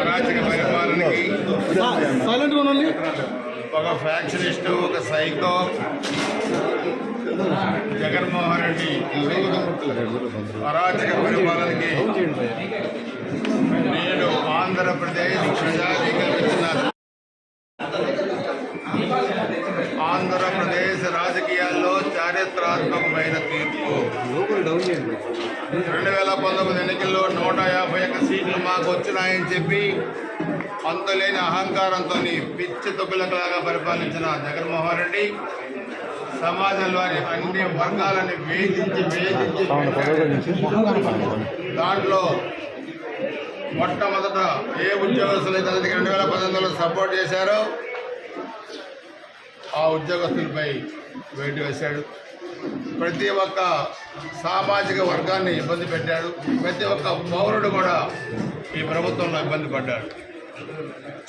అరాచక పరిపాలనకి ఒక ఫ్యాక్షనిస్ట్, ఒక సైకో జగన్మోహన్ రెడ్డి అరాచక పరిపాలనకి నేను ఆంధ్రప్రదేశ్ ప్రజానికి కల్పించిన ఆంధ్రప్రదేశ్ రాజకీయాల్లో చారిత్రాత్మకమైన తీర్పు. 2019 ఎన్నికల్లో 151 సీట్లు మాకు వచ్చినాయని చెప్పి అంతులేని అహంకారంతో పిచ్చి తొక్కులలాగా పరిపాలించిన జగన్మోహన్ రెడ్డి సమాజంలోని అన్ని వర్గాలని వేధించి దాంట్లో మొట్టమొదట ఏ ఉద్యోగస్తులు అయితే 2019లో సపోర్ట్ చేశారో ఆ ఉద్యోగస్తులపై వేటు వేశాడు. ప్రతి ఒక్క సామాజిక వర్గాన్ని ఇబ్బంది పెట్టాడు. ప్రతి ఒక్క పౌరుడు కూడా ఈ ప్రభుత్వంలో ఇబ్బంది పడ్డాడు.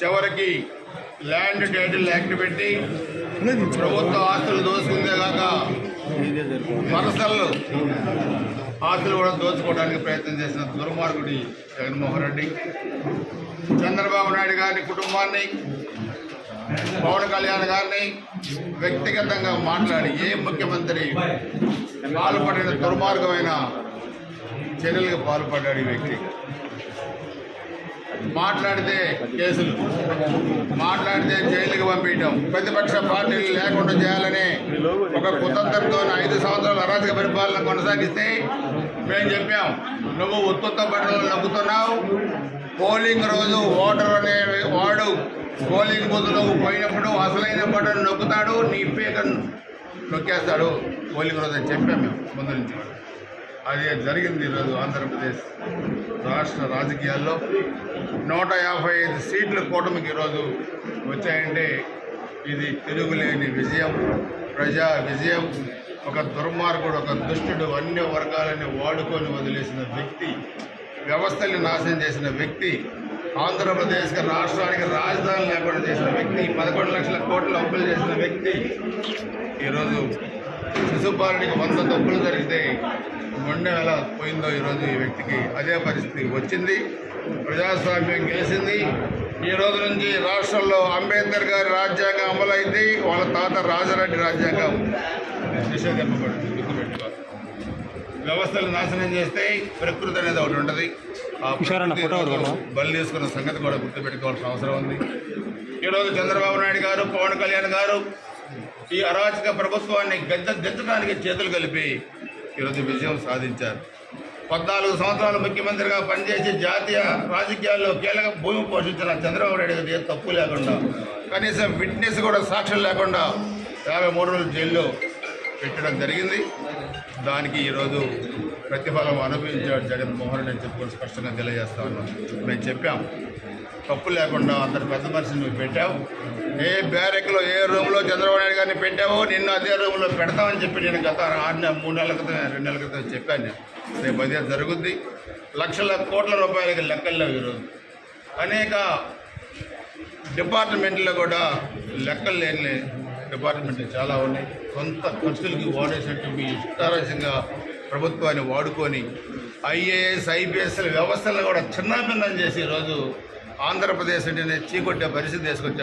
చివరికి ల్యాండ్ టైటిల్ యాక్ట్ పెట్టి ప్రభుత్వ ఆస్తులు దోచుకుందే కాక పర్సనల్ ఆస్తులు కూడా దోచుకోవడానికి ప్రయత్నం చేసిన దుర్మార్గుడి జగన్మోహన్ రెడ్డి చంద్రబాబు నాయుడు గారి కుటుంబాన్ని, పవన్ కళ్యాణ్ గారిని వ్యక్తిగతంగా మాట్లాడి ఏ ముఖ్యమంత్రి పాల్పడిన దుర్మార్గమైన చర్యలకు పాల్పడ్డాడు ఈ వ్యక్తి. మాట్లాడితే కేసులు, మాట్లాడితే జైలుకి పంపించడం, ప్రతిపక్ష పార్టీలు లేకుండా చేయాలనే ఒక కుతంత్రంతో 5 సంవత్సరాల అరాచక పరిపాలన కొనసాగిస్తే మేము చెప్పాం, నువ్వు ఉత్తుత్త బట్టలు నవ్వుతున్నావు. పోలింగ్ రోజు ఓటర్ అనే వాడు పోలింగ్ బూత్లో పోయినప్పుడు అసలైన బటన్ నొక్కుతాడు, నీ పేకను నొక్కేస్తాడు పోలింగ్ రోజు అని చెప్పాం మేము ముందు నుంచి. అది జరిగింది. ఈరోజు ఆంధ్రప్రదేశ్ రాష్ట్ర రాజకీయాల్లో 155 సీట్ల కూటమికి ఈరోజు వచ్చాయంటే ఇది తిరుగులేని విజయం, ప్రజా విజయం. ఒక దుర్మార్గుడు, ఒక దుష్టుడు అన్ని వర్గాలని వాడుకొని వదిలేసిన వ్యక్తి, వ్యవస్థల్ని నాశనం చేసిన వ్యక్తి, ఆంధ్రప్రదేశ్కి రాష్ట్రానికి రాజధాని లేకుండా చేసిన వ్యక్తి, 11 లక్షల కోట్ల అప్పులు చేసిన వ్యక్తి. ఈరోజు శిశుపాలుడికి 100 తప్పులు జరిగితే మొండె ఎలా పోయిందో ఈరోజు ఈ వ్యక్తికి అదే పరిస్థితి వచ్చింది. ప్రజాస్వామ్యం గెలిచింది. ఈ రోజు నుంచి రాష్ట్రంలో అంబేద్కర్ గారి రాజ్యాంగం అమలైంది. వాళ్ళ తాత రాజారెడ్డి రాజ్యాంగం నిషేధింపబడింది. గుర్తుపెట్టుకో, వ్యవస్థలు నాశనం చేస్తే ప్రకృతి అనేది ఒకటి ఉంటుంది. ఆ బలి తీసుకున్న సంగతి కూడా గుర్తుపెట్టుకోవాల్సిన అవసరం ఉంది. ఈరోజు చంద్రబాబు నాయుడు గారు, పవన్ కళ్యాణ్ గారు ఈ అరాచక ప్రభుత్వాన్ని దించడానికి చేతులు కలిపి ఈరోజు విజయం సాధించారు. 14 సంవత్సరాలు ముఖ్యమంత్రిగా పనిచేసి జాతీయ రాజకీయాల్లో కీలక భూమి పోషించిన చంద్రబాబు నాయుడు గారు ఏ తప్పు లేకుండా, కనీసం విట్నెస్ కూడా సాక్ష్యం లేకుండా 53 రోజులు జైల్లో పెట్టడం జరిగింది. దానికి ఈరోజు ప్రతిఫలం అనుభవించాడు జగన్మోహన్ రెడ్డి అని చెప్పుకొని స్పష్టంగా తెలియజేస్తా ఉన్నాం. మేము చెప్పాం, తప్పు లేకుండా అంతటి పెద్ద మనిషిని నువ్వు పెట్టావు. ఏ బ్యారెక్లో, ఏ రూమ్లో చంద్రబాబు నాయుడు గారిని పెట్టావో నిన్ను అదే రూమ్లో పెడతామని చెప్పి నేను గత 3 నెలల క్రితం 2 నెలల క్రితం చెప్పాను. నేను రేపు అదే జరుగుద్ది. లక్షల కోట్ల రూపాయలకి లెక్కలు ఈరోజు అనేక డిపార్ట్మెంట్లో కూడా లెక్కలు లేని డిపార్ట్మెంట్లు చాలా ఉన్నాయి. సొంత ఖర్చులకి వాడేసినట్టు మీ ఇష్టారాజ్యంగా ప్రభుత్వాన్ని వాడుకొని ఐఏఎస్, ఐపీఎస్ల వ్యవస్థలను కూడా చిన్నాభిన్నం చేసి ఈరోజు ఆంధ్రప్రదేశ్ అంటేనే చీకొట్టే పరిస్థితి తీసుకొచ్చారు.